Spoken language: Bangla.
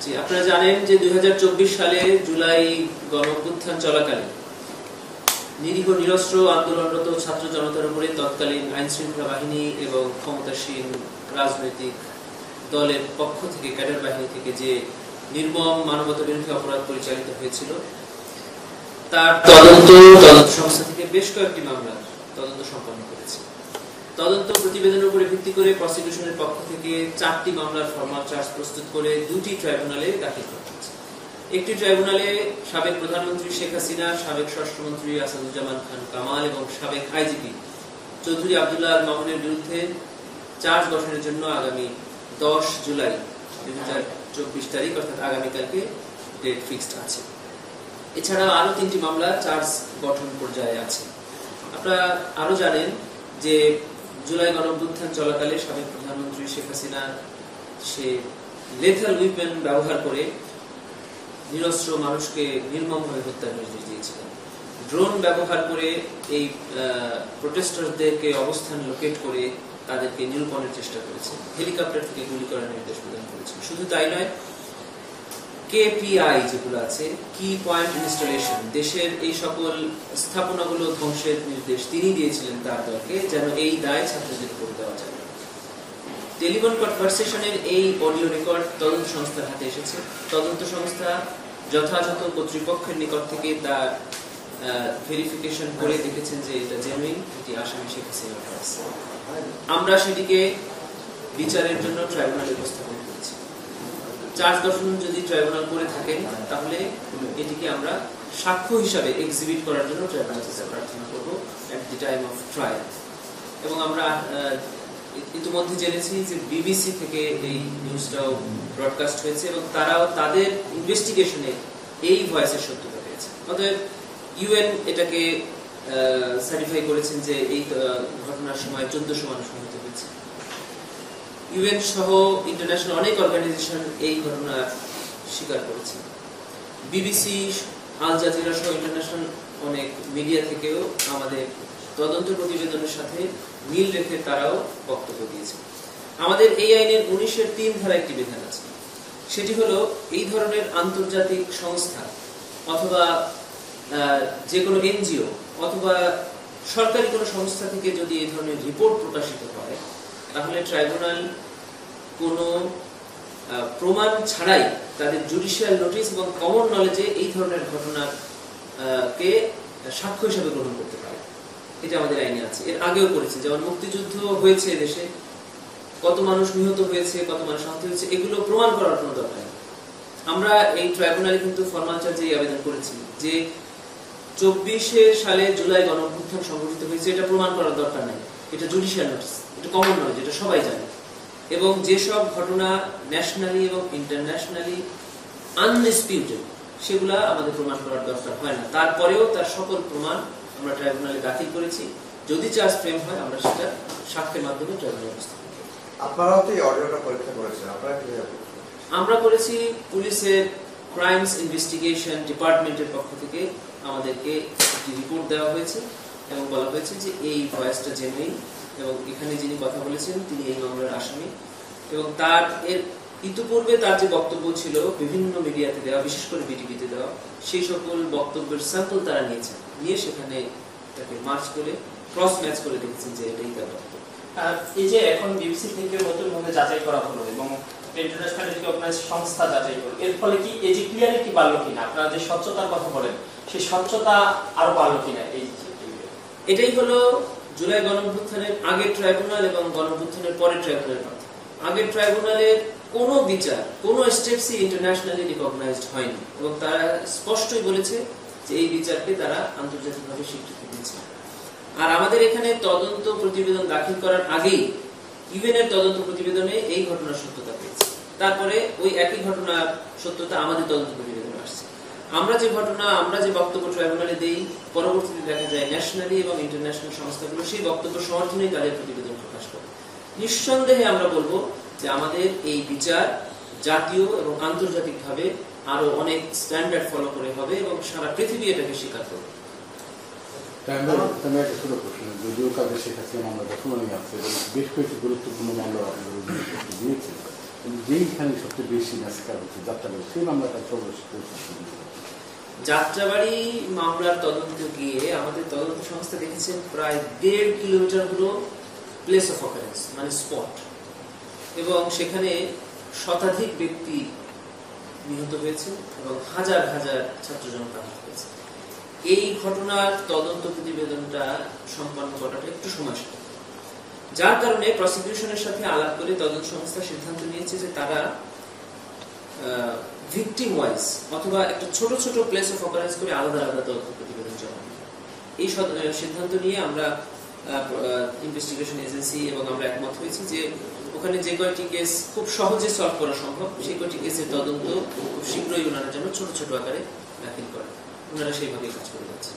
জি, আপনারা জানেন যে 2024 সালে জুলাই গণঅভ্যুত্থান চলাকালীন নিরীহ নিরস্ত্র আন্দোলনরত ছাত্র জনতার উপরে তৎকালীন আইন শৃঙ্খলা বাহিনী এবং ক্ষমতাসীন রাজনৈতিক দলের পক্ষ থেকে, ক্যাডার বাহিনী থেকে যে নির্মম মানবতা বিরোধী অপরাধ পরিচালিত হয়েছিল, তার তদন্ত সংস্থা থেকে বেশ কয়েকটি মামলার তদন্ত সম্পন্ন করেছে। তদন্ত প্রতিবেদনের উপরে ভিত্তি করে প্রসিকিউশনের পক্ষ থেকে 4টি মামলার ফরমাল চার্জ প্রস্তুত করে 2টি ট্রাইব্যুনালে দাখিল করা হয়েছে। একটি ট্রাইব্যুনালে সাবেক প্রধানমন্ত্রী শেখ হাসিনা, সাবেক স্বরাষ্ট্রমন্ত্রী আসাদুজ্জামান খান কামাল এবং সাবেক আইজিপি চৌধুরী আব্দুল্লাহ আল মামুনের বিরুদ্ধে চার্জ গঠনের জন্য আগামী 10 জুলাই 2024 তারিখ অর্থাৎ আগামীকালকে ডেট ফিক্সড আছে। এছাড়া আরো 3টি মামলা চার্জ গঠন পর্যায়ে আছে। আপনারা আরো জানেন যে জুলাই গণঅভ্যুত্থান চলাকালে সাবেক প্রধানমন্ত্রী শেখ হাসিনা সে লেথাল উইপেন ব্যবহার করে নিরস্ত্র মানুষকে নির্মমভাবে হত্যার নির্দেশ দিয়েছিলেন। ড্রোন ব্যবহার করে এই প্রোটেস্টারদেরকে অবস্থান লোকেট করে তাদেরকে নিরূপণের চেষ্টা করেছে। হেলিকপ্টার থেকে গুলি করার নির্দেশ প্রদান করেছে। শুধু তাই নয়, কেপিআই যেগুলো আছে, কি পয়েন্ট ইনস্টলেশন, দেশের এই সকল স্থাপনাগুলো ধ্বংসের নির্দেশ তিনি দিয়েছিলেন তার দলকে, যেন এই দায় ছাত্রদের করে দেওয়া যায়। টেলিফোন কনভারসেশনের এই অডিও রেকর্ড তদন্ত সংস্থার হাতে এসেছে। তদন্ত সংস্থা যথাযথ কর্তৃপক্ষের নিকট থেকে তার ভেরিফিকেশন করে দেখেছেন যে এটা জেনুইন, এটি আসামি শেখ হাসিনার ভয়েস। আমরা সেটিকে বিচারের জন্য ট্রাইব্যুনালে উপস্থাপন করেছি। চার্জ গঠন যদি ট্রাইব্যুনাল করে থাকেন তাহলে এটিকে আমরা সাক্ষ্য হিসাবে এক্সিবিট করার জন্য ট্রাইব্যুনাল থেকে প্রার্থনা করব এট দি টাইম অফ ট্রায়াল। এবং আমরা ইতিমধ্যে জেনেছি যে বিবিসি থেকে এই নিউজটাও ব্রডকাস্ট হয়েছে এবং তারাও তাদের ইনভেস্টিগেশনে এই ভয়েসের সত্যতা পেয়েছে। অতএব ইউএন এটাকে সার্টিফাই করেছেন যে এই ঘটনার সময় 1400 মানুষ নিহত হয়েছে। ইউএন সহ ইন্টারন্যাশনাল অনেক অর্গানাইজেশন এই ঘটনা স্বীকার করেছে। বিবিসি, আল জাজিরা সহ ইন্টারন্যাশনাল অনেক মিডিয়া থেকেও আমাদের তদন্ত প্রতিবেদনের সাথে মিল রেখে তারাও বক্তব্য দিয়েছে। আমাদের এই আইনের 19-এর 3 ধারা একটি বিধান আছে। সেটি হলো, এই ধরনের আন্তর্জাতিক সংস্থা অথবা যে কোনো এনজিও অথবা সরকারি কোনো সংস্থা থেকে যদি এই ধরনের রিপোর্ট প্রকাশিত হয়, তাহলে ট্রাইব্যুনাল কোনো প্রমাণ ছাড়াই তাদের জুডিশিয়াল নোটিশ এবং কমন নলেজে এই ধরনের ঘটনাকে সাক্ষ্য হিসেবে গ্রহণ করতে পারে। এটা আমাদের আইনে আছে। এর আগেও করেছে, যেমন মুক্তিযুদ্ধ হয়েছে দেশে, কত মানুষ নিহত হয়েছে, কত মানুষ আহত হয়েছে, এগুলো প্রমাণ করার কোনো দরকার নেই। আমরা এই ট্রাইব্যুনালে কিন্তু ফরমাল চার্জে আবেদন করেছি যে 24 সালে জুলাই গণঅভ্যুত্থান সংঘটিত হয়েছে, এটা প্রমাণ করার দরকার নেই। এটা জুডিশিয়াল নোটিস, এটা কমন নলেজ, এটা সবাই জানে। এবং যেসব ঘটনা ন্যাশনালি এবং ইন্টারন্যাশনালি আনডিসপিউটেড, সেগুলা আমাদের প্রমাণ করার দরকার হয় না। তারপরেও তার সকল প্রমাণ আমরা ট্রাইব্যুনালে দাখিল করেছি। যদি চার্জ ফ্রেম হয়, আমরা সেটা সাক্ষ্যের মাধ্যমে ট্রাইব্যুনালে উপস্থাপন করি। আপনারাও তো এই অডিওটা পরীক্ষা করেছেন, আপনারা কিভাবে? আমরা করেছি, পুলিশের ক্রাইমস ইনভেস্টিগেশন ডিপার্টমেন্টের পক্ষ থেকে আমাদেরকে একটি রিপোর্ট দেওয়া হয়েছে এবং বলা হয়েছে যে এই ভয়েসটা জেনুইন এবং এখানে যিনি কথা বলেছেন তিনি এই মামলার আসামি। এবং তার ইতিপূর্বে তার যে বক্তব্য ছিল বিভিন্ন মিডিয়াতে দেওয়া, বিশেষ করে বিটিভিতে দেওয়া, সেই সকল বক্তব্যের স্যাম্পল তারা নিয়েছেন, নিয়ে সেখানে তাকে মার্চ করে ক্রস ম্যাচ করে দেখেছেন যে এটাই তার বক্তব্য। এই যে এখন বিবিসি থেকে নতুন ভাবে যাচাই করা হলো এবং ইন্টারন্যাশনাল রিকগনাইজড সংস্থা যাচাই করলো, এর ফলে কি এই যে ক্লিয়ারিটি বাড়লো কিনা? আপনারা যে স্বচ্ছতার কথা বলেন, সেই স্বচ্ছতা আরো বাড়লো কিনা? এটাই হলো জুলাই গণঅভ্যুত্থানের আগের ট্রাইব্যুনাল এবং গণঅভ্যুত্থানের পরের ট্রাইব্যুনালের কথা। আগের ট্রাইব্যুনালের কোনো বিচার, কোনো স্টেপসই ইন্টারন্যাশনালি রিকগনাইজড হয়নি এবং তারা স্পষ্টই বলেছে যে এই বিচারকে তারা আন্তর্জাতিকভাবে স্বীকৃতি দিচ্ছে। আর আমাদের এখানে তদন্ত প্রতিবেদন দাখিল করার আগেই ইউএনের তদন্ত প্রতিবেদনে এই ঘটনার সত্যতা পেয়েছে। তারপরে ওই একই ঘটনার সত্যতা আমাদের তদন্ত প্রতিবেদনে আসছে। আমরা যে বক্তব্য ট্রাইব্যুনালে দেই, পরবর্তীতে দেখা যায় ন্যাশনালি এবং ইন্টারন্যাশনাল সংস্থাগুলো সেই বক্তব্য সমর্থনেই তাদের প্রতিবেদন প্রকাশ করে। নিঃসন্দেহে আমরা বলবো যে আমাদের এই বিচার জাতীয় এবং আন্তর্জাতিকভাবে আরো অনেক স্ট্যান্ডার্ড ফলো করে হবে এবং সারা পৃথিবী এটাকে স্বীকার করবে। যদিও কাজে শেখ হাসিনা মামলা বর্তমানে আছে এবং বেশ কয়েকটি গুরুত্বপূর্ণ মামলা দিয়েছে, যেইখানে সবচেয়ে বেশি ম্যাসকার হচ্ছে যাত্রাবাড়ি, সেই মামলাটা সর্বশেষ যাত্রাবাড়ি মামলার তদন্ত গিয়ে আমাদের তদন্ত সংস্থা দেখেছেন প্রায় 1.5 কিলোমিটার হলো প্লেস অফ অকারেন্স মানে স্পট, এবং সেখানে শতাধিক ব্যক্তি নিহত হয়েছে এবং হাজার হাজার ছাত্র জনতা আহত হয়েছে। এই ঘটনার তদন্ত প্রতিবেদনটা সম্পন্ন করাটা একটু সময় সাপেক্ষ, যার কারণে প্রসিকিউশনের সাথে আলাপ করে তদন্ত সংস্থা সিদ্ধান্ত নিয়েছে যে তারা ভিকটিম ওয়াইজ অথবা একটা ছোট ছোট প্লেস অফ অকারেন্স করে আলাদা আলাদা তদন্ত প্রতিবেদন জমা দেবে। এই সিদ্ধান্ত নিয়ে আমরা ইনভেস্টিগেশন এজেন্সি এবং আমরা একমত হয়েছি যে ওখানে যে কয়টি কেস খুব সহজে সলভ করা সম্ভব সেই কয়টি কেসের তদন্ত খুব শীঘ্রই ওনারা যেন ছোট ছোট আকারে দাখিল করেন। ওনারা সেইভাবে কাজ করে যাচ্ছে।